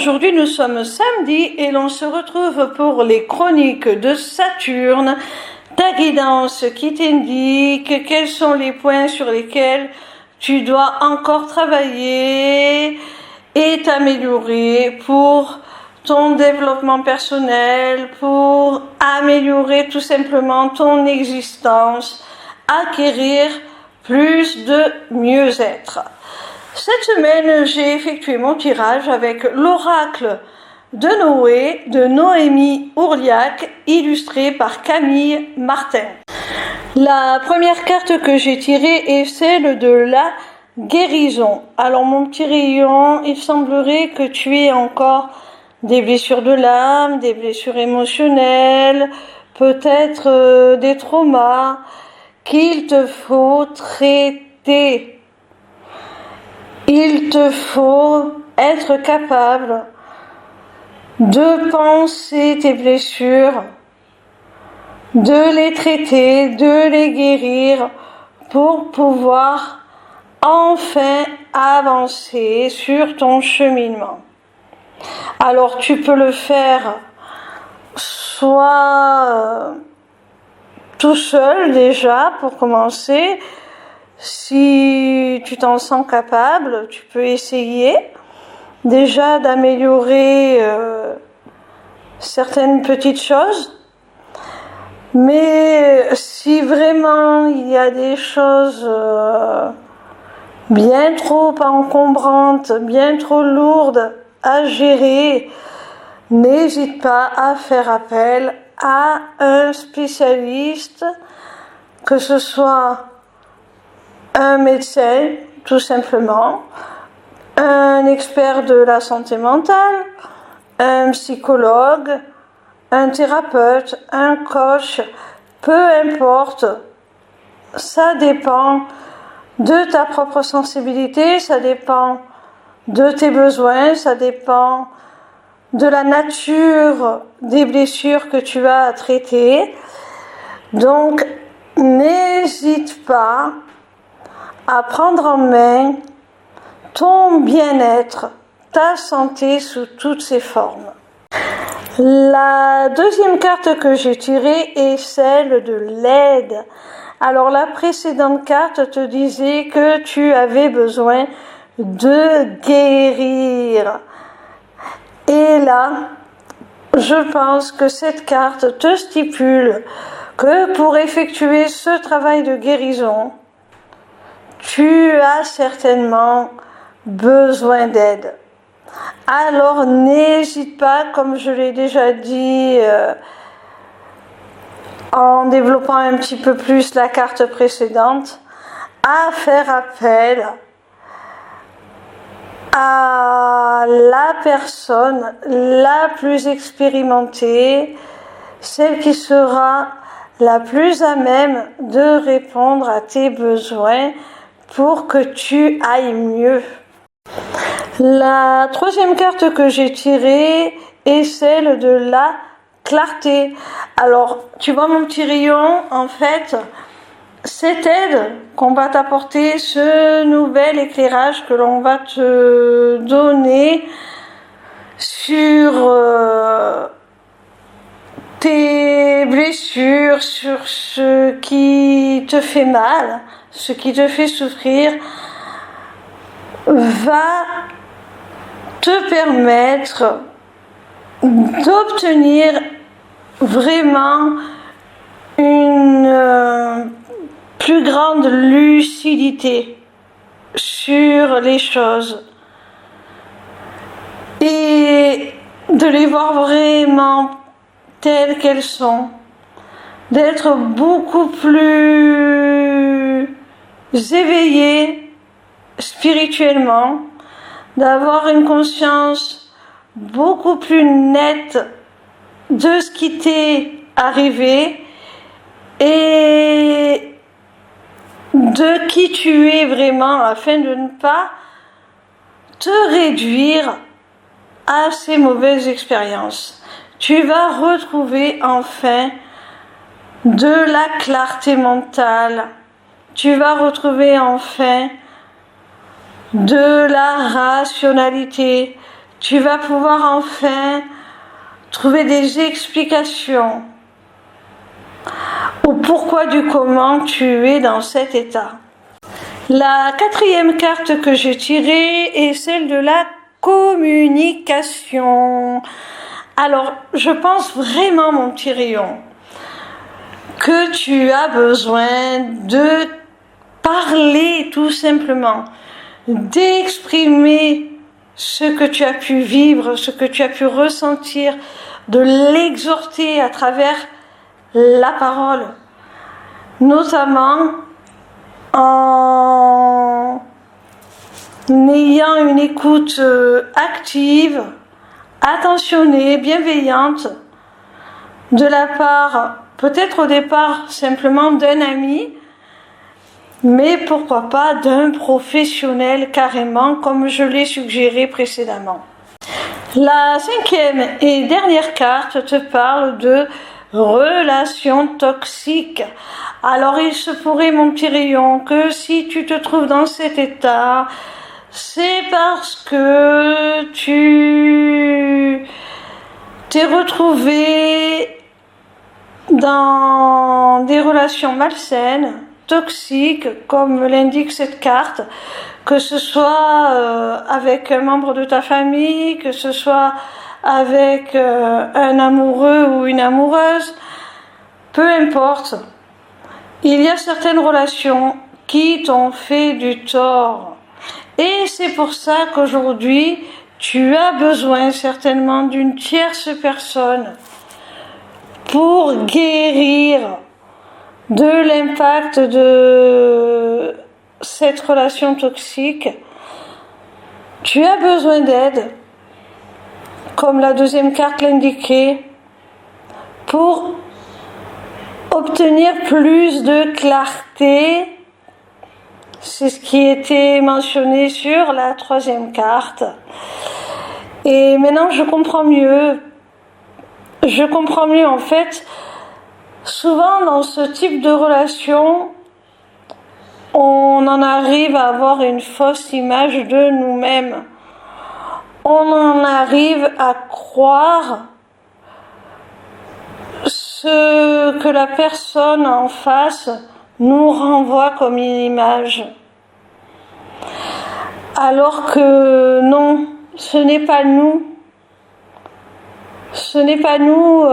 aujourd'hui nous sommes samedi et l'on se retrouve pour les chroniques de Saturne, ta guidance qui t'indique quels sont les points sur lesquels tu dois encore travailler et t'améliorer pour ton développement personnel, pour améliorer tout simplement ton existence, acquérir plus de mieux-être. Cette semaine, j'ai effectué mon tirage avec l'oracle de Noé de Noémie Ourliac, illustré par Camille Martin. La première carte que j'ai tirée est celle de la guérison. Alors mon petit rayon, il semblerait que tu aies encore des blessures de l'âme, des blessures émotionnelles, peut-être des traumas qu'il te faut traiter. Il te faut être capable de penser tes blessures, de les traiter, de les guérir pour pouvoir enfin avancer sur ton cheminement. Alors tu peux le faire soit tout seul déjà pour commencer. Si tu t'en sens capable, tu peux essayer déjà d'améliorer certaines petites choses. Mais si vraiment il y a des choses bien trop encombrantes, bien trop lourdes à gérer, n'hésite pas à faire appel à un spécialiste, que ce soit un médecin, tout simplement, un expert de la santé mentale, un psychologue, un thérapeute, un coach, peu importe, ça dépend de ta propre sensibilité, ça dépend de tes besoins, ça dépend de la nature des blessures que tu as à traiter. Donc, n'hésite pas à prendre en main ton bien-être, ta santé sous toutes ses formes. La deuxième carte que j'ai tirée est celle de l'aide. Alors la précédente carte te disait que tu avais besoin de guérir. Et là, je pense que cette carte te stipule que pour effectuer ce travail de guérison, tu as certainement besoin d'aide. Alors n'hésite pas, comme je l'ai déjà dit en développant un petit peu plus la carte précédente, à faire appel à la personne la plus expérimentée, celle qui sera la plus à même de répondre à tes besoins pour que tu ailles mieux. La troisième carte que j'ai tirée est celle de la clarté. Alors, tu vois mon petit rayon, en fait, cette aide qu'on va t'apporter, ce nouvel éclairage que l'on va te donner sur tes blessures, sur ce qui te fait mal, ce qui te fait souffrir, va te permettre d'obtenir vraiment une plus grande lucidité sur les choses et de les voir vraiment telles qu'elles sont, d'être beaucoup plus éveillé spirituellement, d'avoir une conscience beaucoup plus nette de ce qui t'est arrivé et de qui tu es vraiment, afin de ne pas te réduire à ces mauvaises expériences. Tu vas retrouver enfin de la clarté mentale. Tu vas retrouver enfin de la rationalité. tu vas pouvoir enfin trouver des explications au pourquoi du comment tu es dans cet état. La quatrième carte que j'ai tirée est celle de la communication. Alors, je pense vraiment, mon petit rayon, que tu as besoin de parler tout simplement, d'exprimer ce que tu as pu vivre, ce que tu as pu ressentir, de l'exhorter à travers la parole, notamment en ayant une écoute active, attentionnée, bienveillante, de la part, peut-être au départ simplement d'un ami, mais pourquoi pas d'un professionnel carrément, comme je l'ai suggéré précédemment. La cinquième et dernière carte te parle de relations toxiques. Alors il se pourrait, mon petit rayon, que si tu te trouves dans cet état, c'est parce que tu t'es retrouvé dans des relations malsaines, toxiques, comme l'indique cette carte, que ce soit avec un membre de ta famille, que ce soit avec un amoureux ou une amoureuse, peu importe. Il y a certaines relations qui t'ont fait du tort. Et c'est pour ça qu'aujourd'hui, tu as besoin certainement d'une tierce personne pour guérir de l'impact de cette relation toxique. Tu as besoin d'aide, comme la deuxième carte l'indiquait, pour obtenir plus de clarté. C'est ce qui était mentionné sur la troisième carte. Et maintenant, je comprends mieux. Je comprends mieux, en fait. Souvent, dans ce type de relation, on en arrive à avoir une fausse image de nous-mêmes. On en arrive à croire ce que la personne en face nous renvoie comme une image. Alors que non, ce n'est pas nous. Ce n'est pas nous.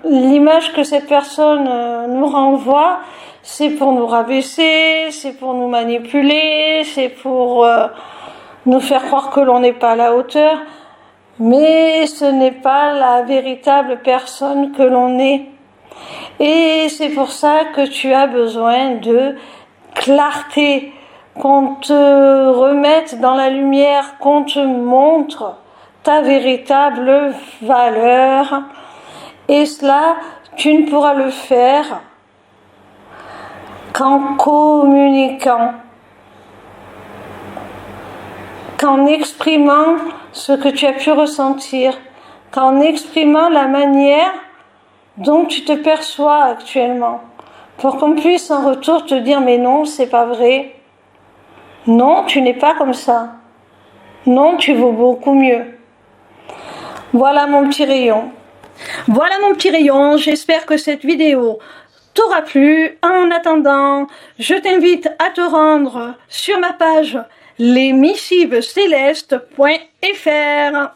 L'image que cette personne nous renvoie, c'est pour nous rabaisser, c'est pour nous manipuler, c'est pour nous faire croire que l'on n'est pas à la hauteur. Mais ce n'est pas la véritable personne que l'on est. Et c'est pour ça que tu as besoin de clarté, qu'on te remette dans la lumière, qu'on te montre ta véritable valeur. Et cela, tu ne pourras le faire qu'en communiquant, qu'en exprimant ce que tu as pu ressentir, qu'en exprimant la manière dont tu te perçois actuellement, pour qu'on puisse en retour te dire mais non, c'est pas vrai, non, tu n'es pas comme ça, non, tu vaux beaucoup mieux. Voilà mon petit rayon. Voilà mon petit rayon, j'espère que cette vidéo t'aura plu. En attendant, je t'invite à te rendre sur ma page lesmissivescélestes.fr.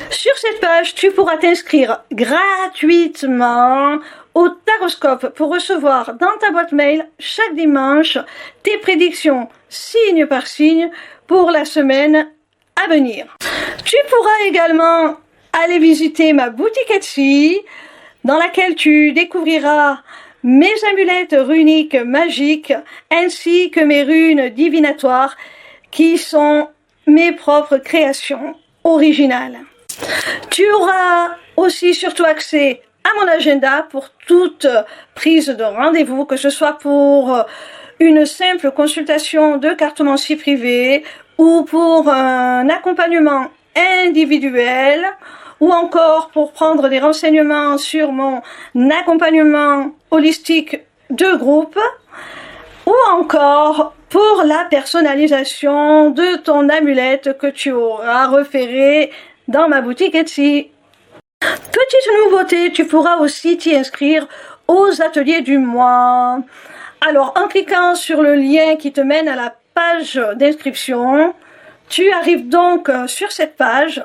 Sur cette page, tu pourras t'inscrire gratuitement au Taroscope pour recevoir dans ta boîte mail chaque dimanche tes prédictions signe par signe pour la semaine à venir. Tu pourras également aller visiter ma boutique Etsy dans laquelle tu découvriras mes amulettes runiques magiques ainsi que mes runes divinatoires qui sont mes propres créations originales. Tu auras aussi surtout accès à mon agenda pour toute prise de rendez-vous, que ce soit pour une simple consultation de cartomancie privée ou pour un accompagnement individuel ou encore pour prendre des renseignements sur mon accompagnement holistique de groupe ou encore pour la personnalisation de ton amulette que tu auras repérée dans ma boutique Etsy. Petite nouveauté, tu pourras aussi t'y inscrire aux ateliers du mois. Alors, en cliquant sur le lien qui te mène à la page d'inscription, tu arrives donc sur cette page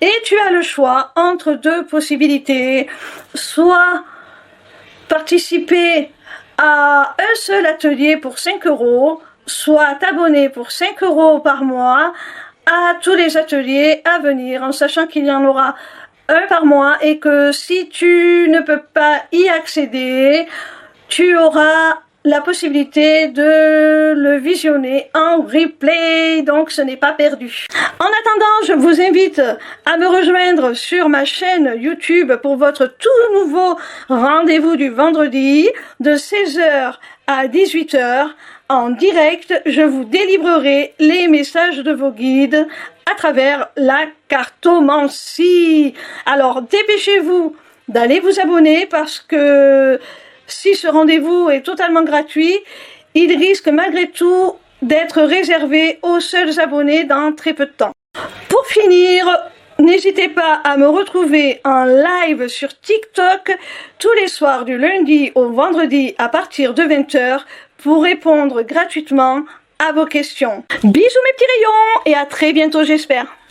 et tu as le choix entre deux possibilités. Soit participer à un seul atelier pour 5 €, soit t'abonner pour 5 € par mois à tous les ateliers à venir, en sachant qu'il y en aura un par mois et que si tu ne peux pas y accéder, tu auras la possibilité de le visionner en replay, donc ce n'est pas perdu. En attendant, je vous invite à me rejoindre sur ma chaîne YouTube pour votre tout nouveau rendez-vous du vendredi de 16 h à 18 h. En direct, je vous délivrerai les messages de vos guides à travers la cartomancie. Alors, dépêchez-vous d'aller vous abonner parce que si ce rendez-vous est totalement gratuit, il risque malgré tout d'être réservé aux seuls abonnés dans très peu de temps. Pour finir, n'hésitez pas à me retrouver en live sur TikTok tous les soirs du lundi au vendredi à partir de 20 h pour répondre gratuitement à vos questions. Bisous mes petits rayons et à très bientôt j'espère.